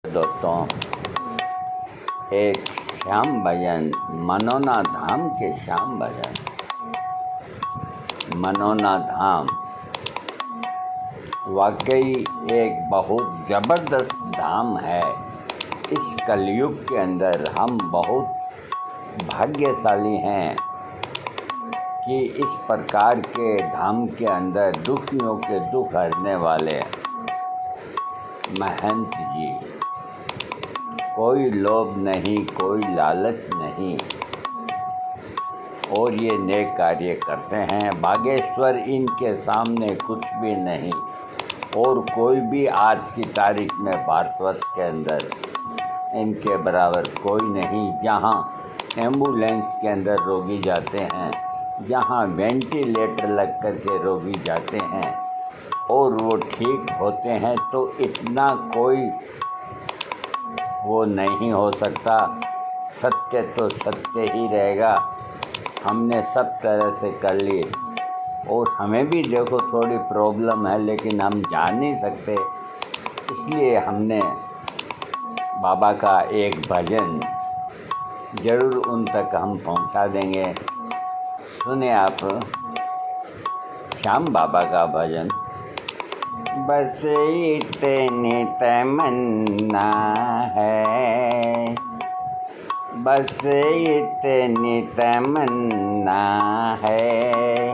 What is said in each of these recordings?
दोस्तों, एक श्याम भजन, मनोना धाम के श्याम भजन। मनोना धाम वाकई एक बहुत ज़बरदस्त धाम है। इस कलयुग के अंदर हम बहुत भाग्यशाली हैं कि इस प्रकार के धाम के अंदर दुखियों के दुख हरने वाले महंत जी, कोई लोभ नहीं, कोई लालच नहीं, और ये नेक कार्य करते हैं। बागेश्वर इनके सामने कुछ भी नहीं, और कोई भी आज की तारीख में भारतवर्ष के अंदर इनके बराबर कोई नहीं। जहाँ एम्बुलेंस के अंदर रोगी जाते हैं, जहाँ वेंटिलेटर लग कर के रोगी जाते हैं और वो ठीक होते हैं, तो इतना कोई वो नहीं हो सकता। सत्य तो सत्य ही रहेगा। हमने सब तरह से कर ली, और हमें भी देखो थोड़ी प्रॉब्लम है, लेकिन हम जा नहीं सकते। इसलिए हमने बाबा का एक भजन ज़रूर उन तक हम पहुंचा देंगे। सुने आप श्याम बाबा का भजन। बस इतनी तमन्ना है, बस इतनी तमन्ना है,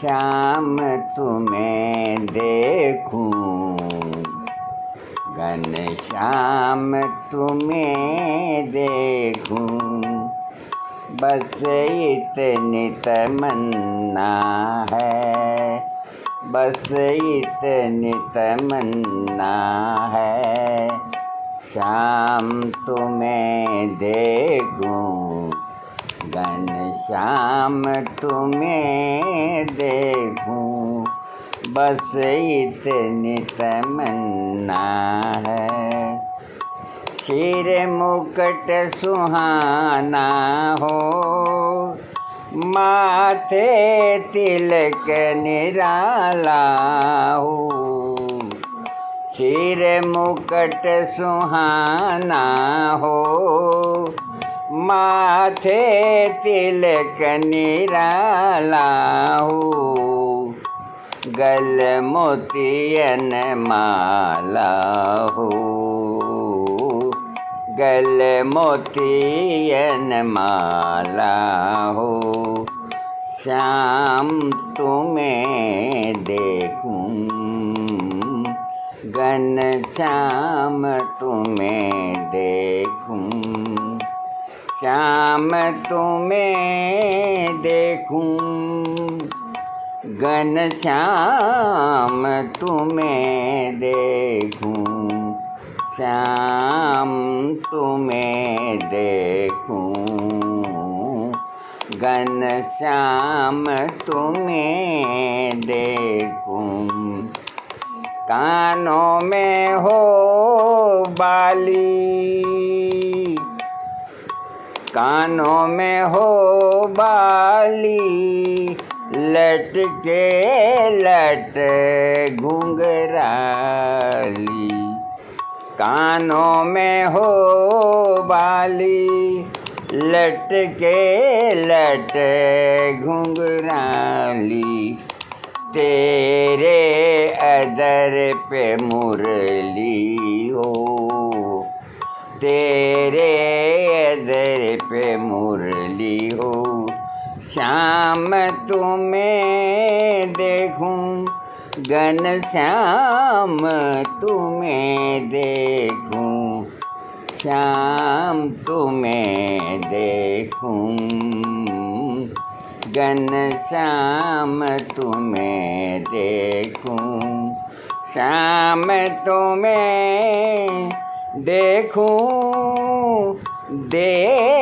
श्याम तुम्हें देखूं, घनश्याम तुम्हें देखूं। बस इतनी तमन्ना है, बस इतनी तमन्ना है, श्याम तुम्हें देखूं, घनश्याम तुम्हें देखूं। बस इतनी तमन्ना है। सिर मुकुट सुहाना हो, माथे तिलक निराला हो। सिर मुकुट सुहाना हो, माथे तिलक निराला हो। गल मोतियन माला हो, गल मोतियन माला हो, श्याम तुम्हें देखूं, घनश्याम तुम्हें देखूं। श्याम तुम्हें देखूं, घनश्याम तुम्हें देखूं। श्याम तुम्हें देखूं, घनश्याम तुम्हें देखूं। कानों में हो बाली, कानों में हो बाली, लटके लट घुंघराली। कानों में हो बाली, लटके लट घुंघराली। तेरे अदर पे मुरली हो, तेरे अदर पे मुरली हो, श्याम तुम्हें देखूं, घनश्याम तुम्हें देखूं। श्याम तुम्हें देखूं, घनश्याम तुम्हें देखूं। श्याम तुम्हें देखूं, देखूं।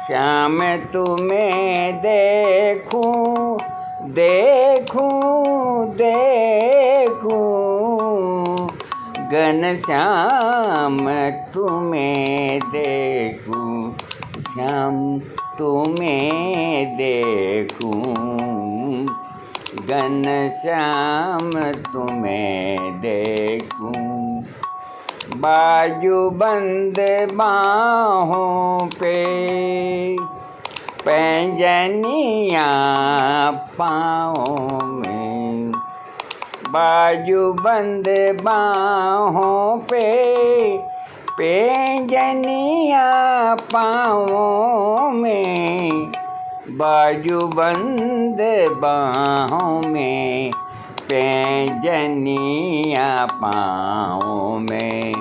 श्याम तुम्हें देखूं, देखूं, देखूं। घनश्याम तुम्हें देखूं, श्याम तुम्हें देखूं। घनश्याम तुम्हें देखूं, बाजूबंद बाहों पे पैंजनिया पाँव में, बाजूबंद बाहों पे पैंजनिया पाँव में, बाजूबंद बाहों में पैंजनिया पाँव में,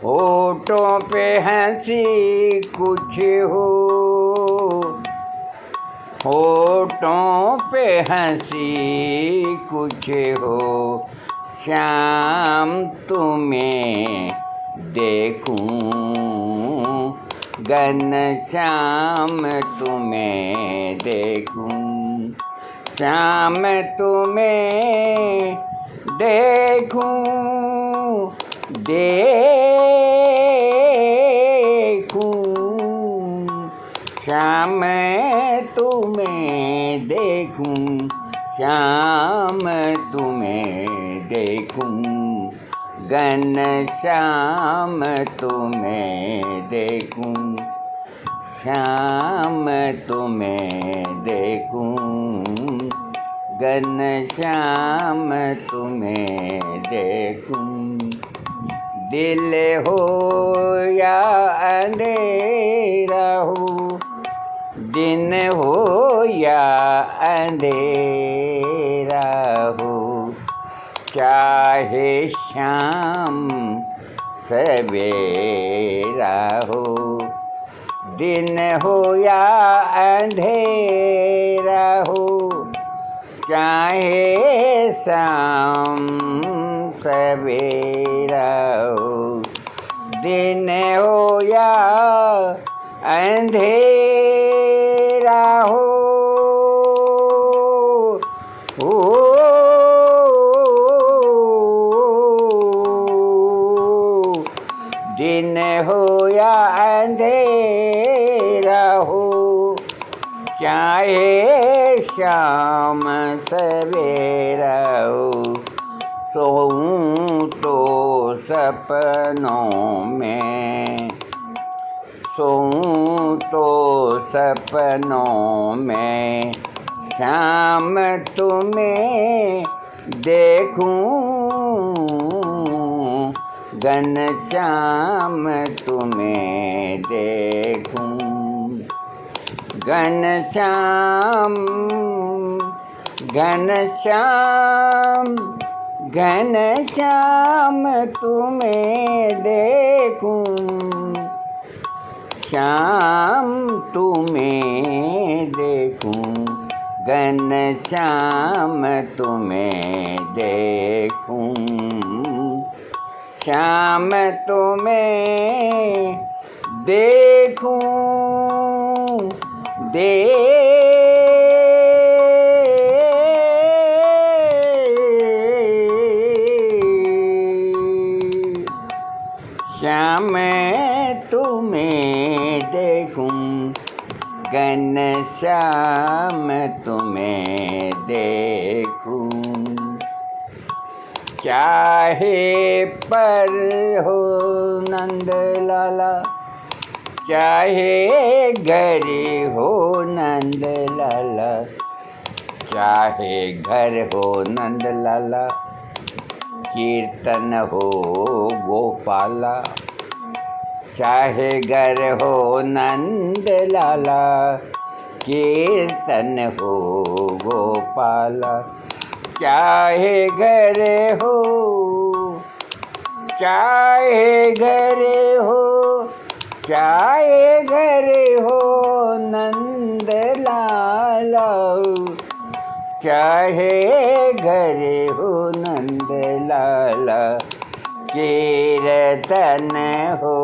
होठों पे हंसी कुछ हो, होठों पे हंसी कुछ हो, श्याम तुम्हें देखूं, घनश्याम तुम्हें देखूं, श्याम तुम्हें देखूं, देखूं, श्याम तुम्हें देखूं, श्याम तुम्हें देखूं, घनश्याम तुम्हें देखूं, श्याम तुम्हें देखूं, घनश्याम तुम्हें देखूं, दिल हो या अंधेरा हो, दिन हो या अंधेरा हो, चाहे शाम सवेरा हो, दिन हो या अंधेरा हो, चाहे शाम सवेरा हो, दिन हो या अंधेरा हो, दिन हो या अंधेरा हो, चाहे शाम सवेरा हो, सोऊं तो सपनों में, सोऊं तो सपनों में, शाम तुम्हें देखूं, घनश्याम तुम्हें देखूं, घनश्याम, घनश्याम, घनश्याम तुम्हें देखूं, श्याम तुम्हें देखूं, घनश्याम तुम्हें देखूं, श्याम तुम्हें देखूं, श्याम तुम्हें देखूं, घनश्याम तुम्हें देखूं, चाहे पर हो नंद लाला, चाहे घर हो नंद लाला, चाहे घर हो नंद लाला, कीर्तन हो गोपाला, चाहे घर हो नंद लाला, कीर्तन हो गोपाला, चाहे घर हो, चाहे घर हो, चाहे घर हो नंद लाला, चाहे घर हो नंद लाला, कीर्तन हो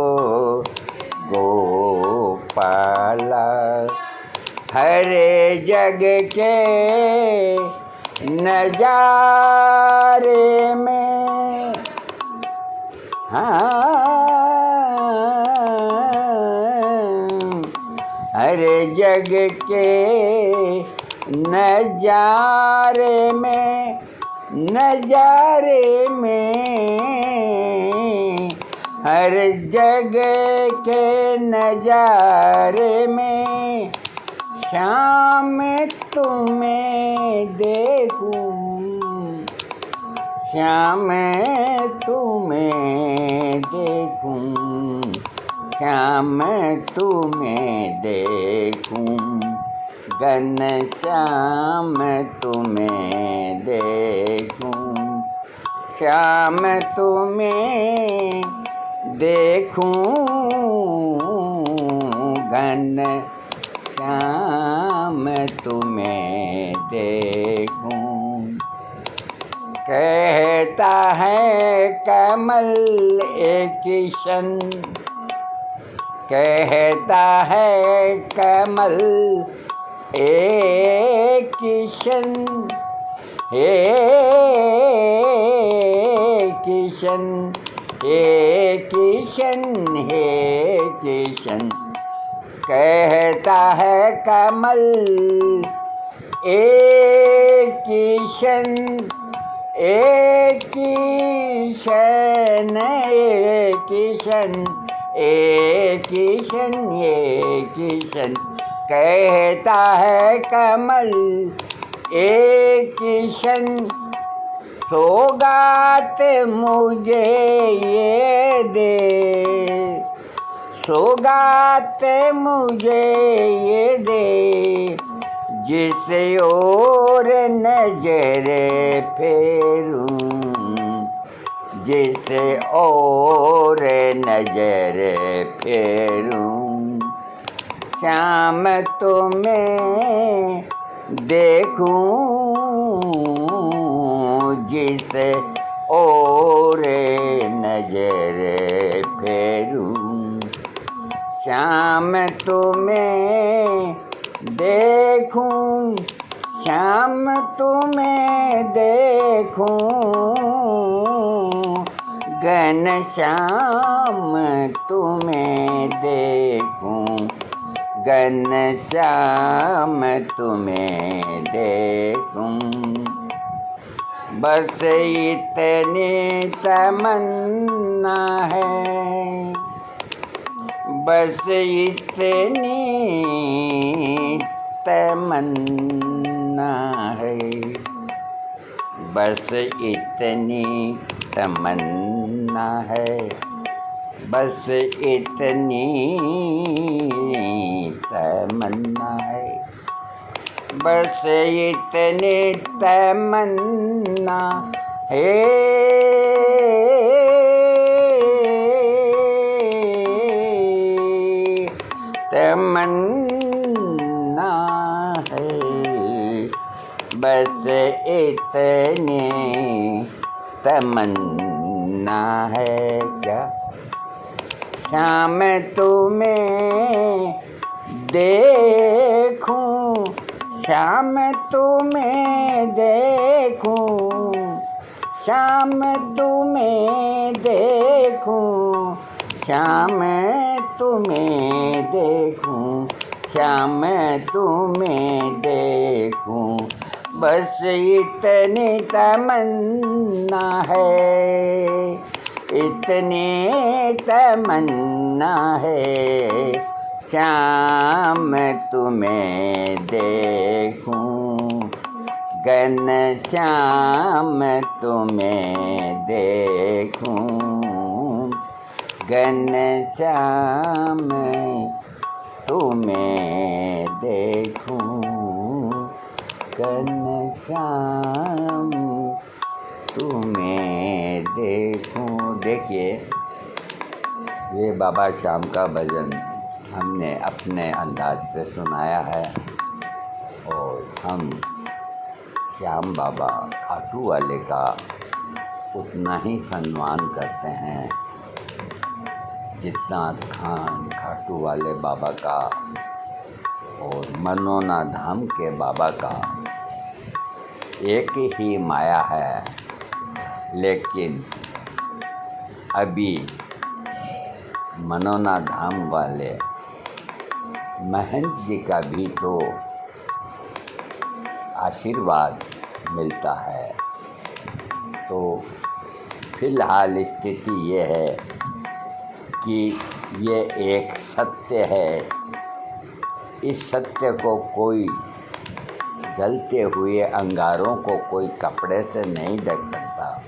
गोपाला, हर जग के नजारे में, हर जग के नजारे में, नजारे में, हर जगह के नजारे में शाम तुम्हें देखूं, श्याम तुम्हें देखूं, श्याम तुम्हें देखूं, घनश्याम तुम्हें देखूं, श्याम तुम्हें देखूं, घनश्याम तुम्हें देखूं। कहता है कमल एक किशन, कहता है कमल एक किशन, हे किशन, हे किशन, हे किशन, कहता है कमल एक किशन, एक किशन, एक किशन, एक किशन, एक किशन, कहता है कमल एक किशन, सौगात मुझे ये दे, सौगात मुझे ये दे, जिस ओर नजर फेरूं, जिस ओर नजर फेरूं, श्याम तुम्हें देखूं, जिस ओर नजर फेरूं, श्याम तुम्हें देखूं, श्याम तुम्हें देखूं, घनश्याम तुम्हें देखूं, घनश्याम तुम्हें देखूं। बस इतनी तमन्ना है, बस इतनी तमन्ना है, बस इतनी तमन्ना है, बस इतनी तमन्ना है, बस इतनी तमन्ना है, तमन्ना है, बस इतनी तमन्ना है। क्या श्याम तुम्हें देखूं, श्याम तुम्हें देखूं, श्याम तुम्हें देखूं, श्याम तुम्हें देखूं, श्याम तुम्हें देखूं, बस इतनी तमन्ना है, इतनी तमन्ना है, श्याम तुम्हें देखूं, घनश्याम तुम्हें देखूं, घनश्याम तुम्हें देखूं, घनश्याम तुम्हें देखूं। देखिए, ये बाबा श्याम का भजन हमने अपने अंदाज पे सुनाया है और हम श्याम बाबा खाटू वाले का उतना ही सम्मान करते हैं जितना खान खाटू वाले बाबा का और मनोना धाम के बाबा का एक ही माया है। लेकिन अभी मनोना धाम वाले महंत जी का भी तो आशीर्वाद मिलता है। तो फिलहाल स्थिति ये है कि ये एक सत्य है। इस सत्य को कोई जलते हुए अंगारों को कोई कपड़े से नहीं ढक सकता।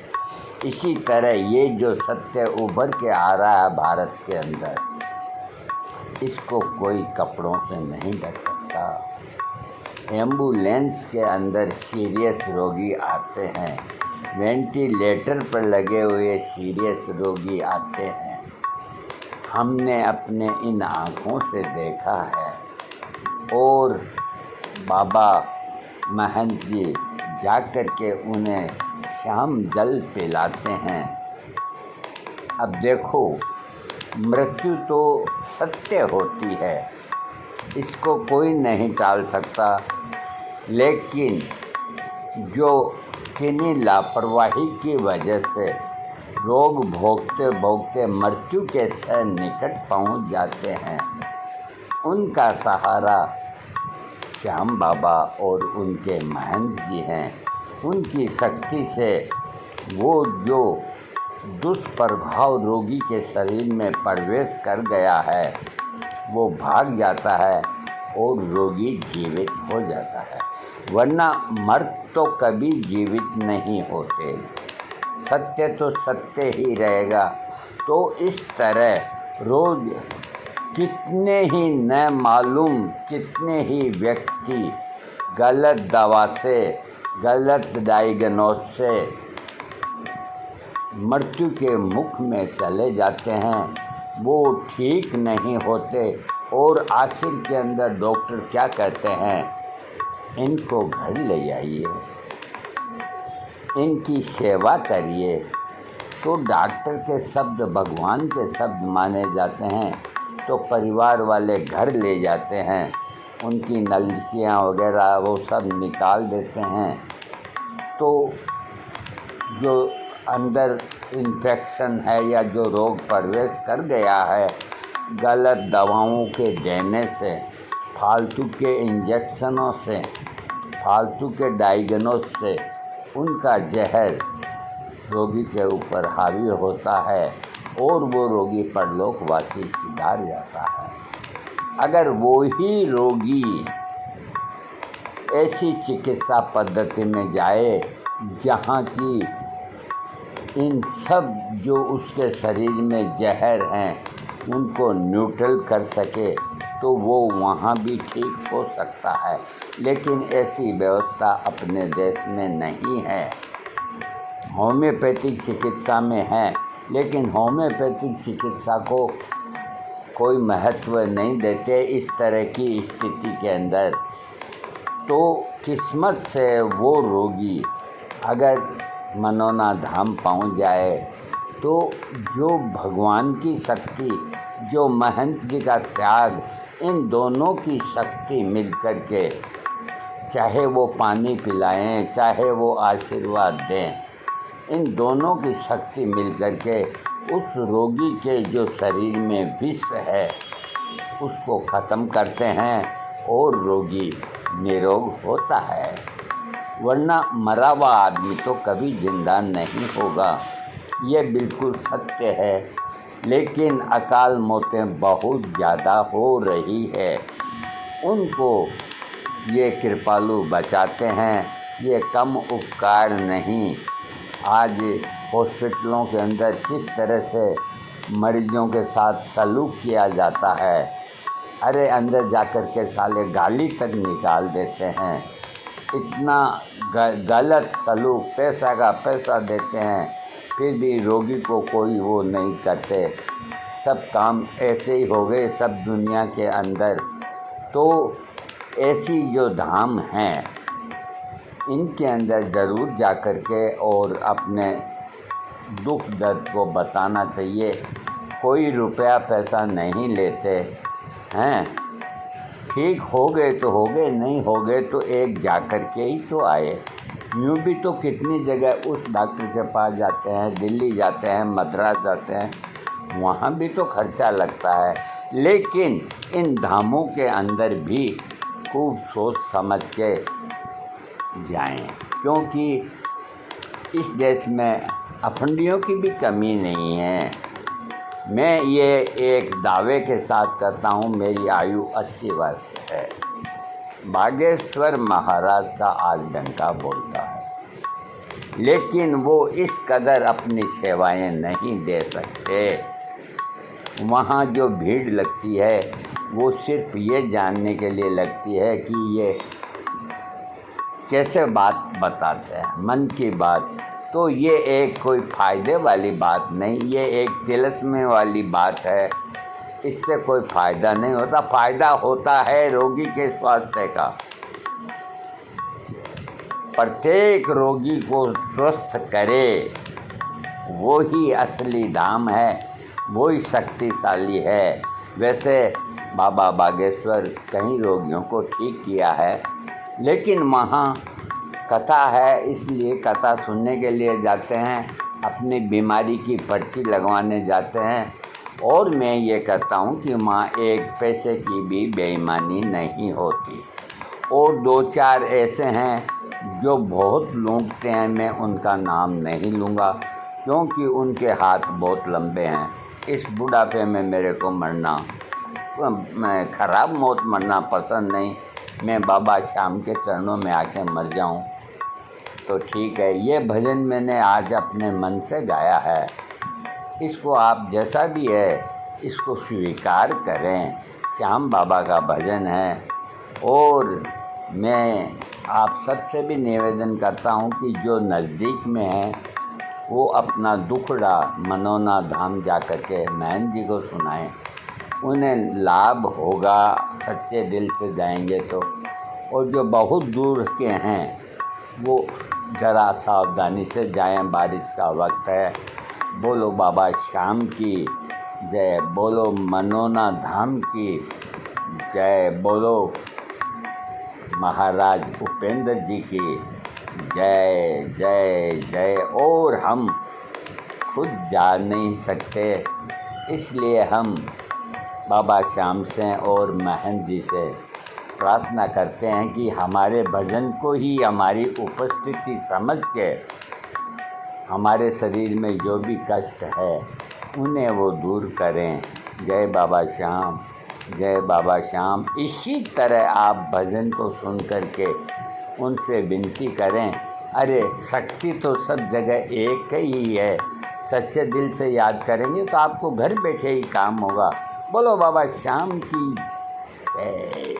इसी तरह ये जो सत्य उभर के आ रहा है भारत के अंदर, इसको कोई कपड़ों से नहीं ढक सकता। एम्बुलेंस के अंदर सीरियस रोगी आते हैं, वेंटिलेटर पर लगे हुए सीरियस रोगी आते हैं। हमने अपने इन आँखों से देखा है। और बाबा महंत जी जाकर के उन्हें शाम जल पिलाते हैं। अब देखो, मृत्यु तो सत्य होती है, इसको कोई नहीं टाल सकता। लेकिन जो किन्हीं लापरवाही की वजह से रोग भोगते भोगते मृत्यु के से निकट पहुंच जाते हैं, उनका सहारा श्याम बाबा और उनके महंत जी हैं। उनकी शक्ति से वो जो दुष्प्रभाव रोगी के शरीर में प्रवेश कर गया है वो भाग जाता है और रोगी जीवित हो जाता है। वरना मर्द तो कभी जीवित नहीं होते। सत्य तो सत्य ही रहेगा। तो इस तरह रोज कितने ही न मालूम कितने ही व्यक्ति गलत दवा से, गलत डायग्नोस से मृत्यु के मुख में चले जाते हैं। वो ठीक नहीं होते और आखिर के अंदर डॉक्टर क्या कहते हैं, इनको घर ले आइए, इनकी सेवा करिए। तो डॉक्टर के शब्द भगवान के शब्द माने जाते हैं। तो परिवार वाले घर ले जाते हैं, उनकी नलियाँ वगैरह वो सब निकाल देते हैं। तो जो अंदर इन्फेक्शन है या जो रोग प्रवेश कर गया है, गलत दवाओं के देने से, फालतू के इंजेक्शनों से, फालतू के डायग्नोस से उनका जहर रोगी के ऊपर हावी होता है और वो रोगी परलोकवासी सिधार जाता है। अगर वो ही रोगी ऐसी चिकित्सा पद्धति में जाए जहाँ की इन सब जो उसके शरीर में जहर हैं उनको न्यूट्रल कर सके, तो वो वहाँ भी ठीक हो सकता है। लेकिन ऐसी व्यवस्था अपने देश में नहीं है। होम्योपैथिक चिकित्सा में है, लेकिन होम्योपैथिक चिकित्सा को कोई महत्व नहीं देते इस तरह की स्थिति के अंदर। तो किस्मत से वो रोगी अगर मनोना धाम पहुंच जाए, तो जो भगवान की शक्ति, जो महंत जी का त्याग, इन दोनों की शक्ति मिल कर के, चाहे वो पानी पिलाएं, चाहे वो आशीर्वाद दें, इन दोनों की शक्ति मिल कर के उस रोगी के जो शरीर में विष है उसको ख़त्म करते हैं और रोगी निरोग होता है। वरना मरा हुआ आदमी तो कभी जिंदा नहीं होगा। ये बिल्कुल सत्य है। लेकिन अकाल मौतें बहुत ज़्यादा हो रही है, उनको ये कृपालु बचाते हैं। ये कम उपकार नहीं। आज हॉस्पिटलों के अंदर किस तरह से मरीजों के साथ सलूक किया जाता है, अरे अंदर जाकर के साले गाली तक निकाल देते हैं। इतना गलत सलूक, पैसा का पैसा देते हैं, फिर भी रोगी को कोई वो नहीं करते। सब काम ऐसे ही हो गए सब दुनिया के अंदर। तो ऐसी जो धाम हैं इनके अंदर ज़रूर जा कर के और अपने दुख दर्द को बताना चाहिए। कोई रुपया पैसा नहीं लेते हैं। ठीक हो गए तो हो गए, नहीं हो गए तो एक जा कर के ही तो आए। यूँ भी तो कितनी जगह उस डॉक्टर के पास जाते हैं, दिल्ली जाते हैं, मद्रास जाते हैं, वहाँ भी तो खर्चा लगता है। लेकिन इन धामों के अंदर भी खूब सोच समझ के जाएं, क्योंकि इस देश में अफंडियों की भी कमी नहीं है। मैं ये एक दावे के साथ कहता हूँ, मेरी आयु 80 वर्ष है। बागेश्वर महाराज का आज डंका बोलता है, लेकिन वो इस कदर अपनी सेवाएं नहीं दे सकते। वहाँ जो भीड़ लगती है वो सिर्फ ये जानने के लिए लगती है कि ये कैसे बात बताते हैं, मन की बात। तो ये एक कोई फ़ायदे वाली बात नहीं, ये एक तिलस्मे वाली बात है। इससे कोई फ़ायदा नहीं होता। फ़ायदा होता है रोगी के स्वास्थ्य का। प्रत्येक रोगी को स्वस्थ करे, वो ही असली धाम है, वो ही शक्तिशाली है। वैसे बाबा बागेश्वर कई रोगियों को ठीक किया है, लेकिन वहाँ कथा है, इसलिए कथा सुनने के लिए जाते हैं, अपनी बीमारी की पर्ची लगवाने जाते हैं। और मैं ये कहता हूँ कि वहाँ एक पैसे की भी बेईमानी नहीं होती। और 2-4 ऐसे हैं जो बहुत लूटते हैं, मैं उनका नाम नहीं लूँगा क्योंकि उनके हाथ बहुत लंबे हैं। इस बुढ़ापे में मेरे को मरना, मैं ख़राब मौत मरना पसंद नहीं। मैं बाबा श्याम के चरणों में आके मर जाऊं तो ठीक है। ये भजन मैंने आज अपने मन से गाया है। इसको आप जैसा भी है इसको स्वीकार करें। श्याम बाबा का भजन है। और मैं आप सबसे भी निवेदन करता हूं कि जो नज़दीक में है वो अपना दुखड़ा मनोना धाम जा कर के महंत जी को सुनाएं। उन्हें लाभ होगा, सच्चे दिल से जाएंगे तो। और जो बहुत दूर के हैं वो ज़रा सावधानी से जाएं, बारिश का वक्त है। बोलो बाबा श्याम की जय, बोलो मनोना धाम की जय, बोलो महाराज उपेंद्र जी की जय जय जय। और हम खुद जा नहीं सकते, इसलिए हम बाबा श्याम से और महंत जी से प्रार्थना करते हैं कि हमारे भजन को ही हमारी उपस्थिति समझ के हमारे शरीर में जो भी कष्ट है उन्हें वो दूर करें। जय बाबा श्याम, जय बाबा श्याम। इसी तरह आप भजन को सुन करके उनसे विनती करें। अरे शक्ति तो सब जगह एक ही है। सच्चे दिल से याद करेंगे तो आपको घर बैठे ही काम होगा। बोलो बाबा श्याम की जय।